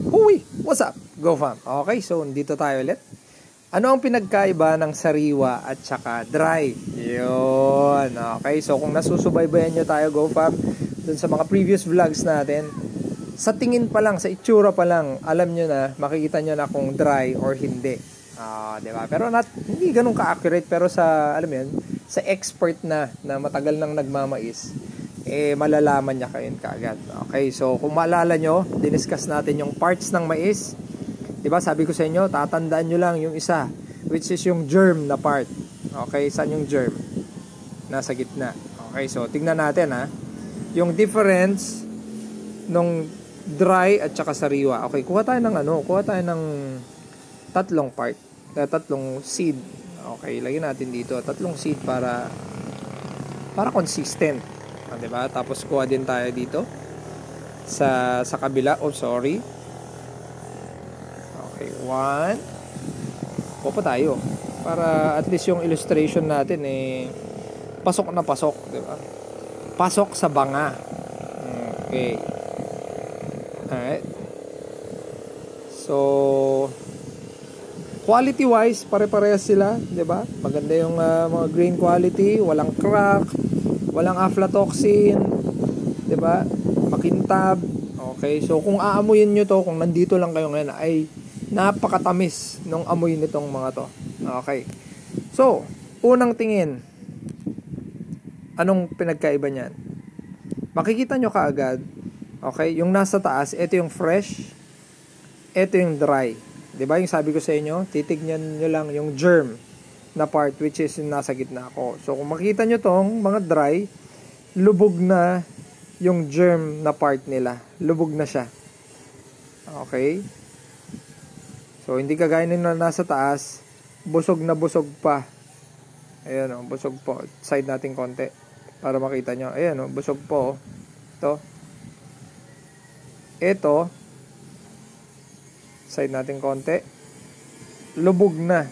Huy! What's up? Go fam! Okay, so dito tayo ulit. Ano ang pinagkaiba ng sariwa at saka dry? Yun. Okay, so kung nasusubaybayan nyo tayo, go fam, dun sa mga previous vlogs natin, sa tingin pa lang, sa itsura pa lang, alam nyo na, makikita nyo na kung dry or hindi. Diba? Pero hindi ganun ka-accurate, pero sa, alam mo yun, sa expert na matagal nang nagmamais, malalaman niya kayo kaagad. Okay, so kung maalala nyo, diniscuss natin yung parts ng mais. Diba, sabi ko sa inyo, tatandaan nyo lang yung isa, which is yung germ na part. Okay, saan yung germ? Nasa gitna. Okay, so tingnan natin yung difference nung dry at saka sariwa. Okay, kuha tayo ng tatlong part, tatlong seed. Okay, lagyan natin dito tatlong seed para consistent. Diba? Tapos kuha din tayo dito sa kabila. Oh, sorry. Okay, 1. Kuha pa tayo para at least yung illustration natin pasok na pasok, diba? Pasok sa banga. Okay. Alright. So quality wise, pare-parehas sila, diba? Maganda yung mga grain quality, walang crack, walang aflatoxin, 'di ba? Makintab. Okay, so kung aamuyin niyo to, kung nandito lang kayo ngayon, ay napakatamis nung amoy nitong mga to. Okay. So, unang tingin, anong pinagkaiba niyan? Makikita nyo kaagad, okay, yung nasa taas, ito yung fresh, ito yung dry. 'Di ba? Yung sabi ko sa inyo, titignan niyo lang yung germ na part, which is yung nasa gitna ko. So kung makita nyo tong mga dry, lubog na yung germ na part nila. Lubog na siya. Okay? So hindi kagaya nung nasa taas, busog na busog pa. Ayan busog po. Side natin konti para makita nyo. Ayan busog po. Ito. Side natin konti. Lubog na.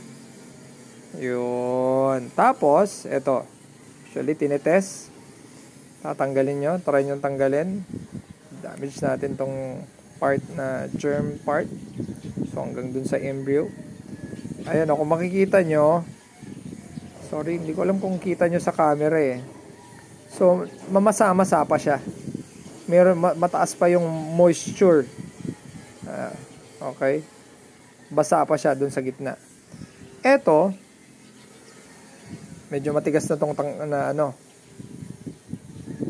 Yun. Tapos, ito. Actually, tinetest. Tatanggalin nyo. Try nyo tanggalin. Damage natin tong part na germ part. So, hanggang dun sa embryo. Ayan, kung makikita nyo. Sorry, hindi ko alam kung kita nyo sa camera So, mamasa-masa pa siya. Mataas pa yung moisture. Okay. Basa pa siya dun sa gitna. Ito, medyo matigas na tong hindi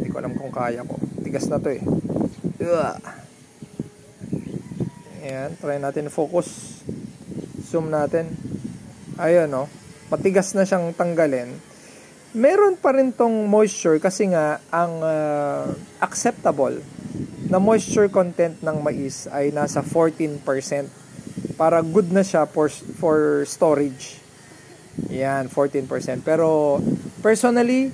ko alam kung kaya ko. Tigas na to Ayan, try natin focus. Zoom natin. Ayan matigas na siyang tanggalin. Meron pa rin tong moisture kasi nga ang acceptable na moisture content ng mais ay nasa 14%. Para good na siya for storage. Yan, 14%. Pero personally,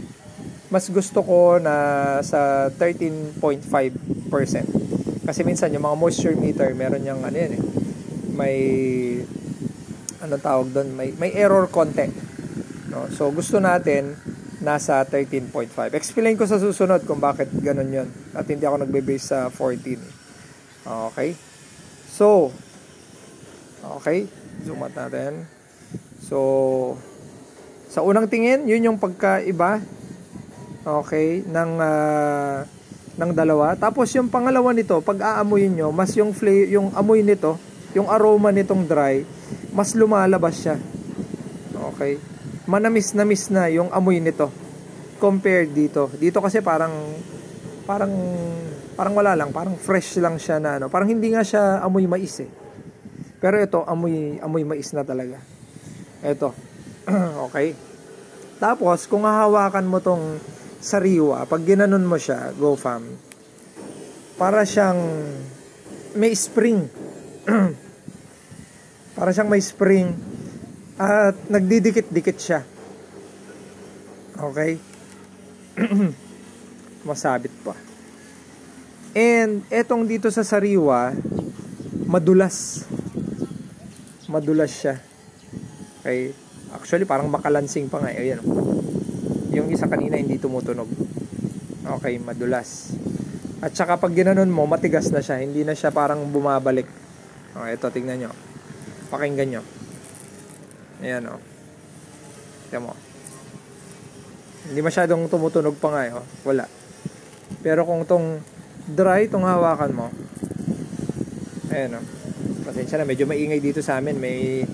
mas gusto ko na sa 13.5%. Kasi minsan yung mga moisture meter, meron yung may tawag doon, may error konti. No? So gusto natin nasa 13.5. Explain ko sa susunod kung bakit ganun yun. At hindi ako nagbe-base sa 14. Okay? So, okay, zoom out natin. So, sa unang tingin, yun yung pagkaiba, okay, ng dalawa. Tapos yung pangalawa nito, pag aamuyin nyo, mas yung amoy nito, yung aroma nitong dry, mas lumalabas siya. Okay, manamis-namis na yung amoy nito compared dito. Dito kasi parang wala lang, parang fresh lang siya na parang hindi nga siya amoy mais Pero ito, amoy mais na talaga. Ito. Okay. Tapos, kung hahawakan mo tong sariwa, pag ginanon mo siya, go fam, para siyang may spring. Para siyang may spring. At nagdidikit-dikit siya. Okay. Masabit pa. And, etong dito sa sariwa, madulas siya. Okay. Actually, parang makalansing pa nga. Ayan. Yung isa kanina hindi tumutunog. Okay, madulas. At saka pag ginanon mo, matigas na siya. Hindi na siya parang bumabalik. O, ito, tingnan nyo. Pakinggan nyo. Ayan, o. Tingnan mo. Hindi masyadong tumutunog pa nga, o. Wala. Pero kung tong dry, tong hawakan mo. Ayan, o. Pasensya na, medyo maingay dito sa amin. May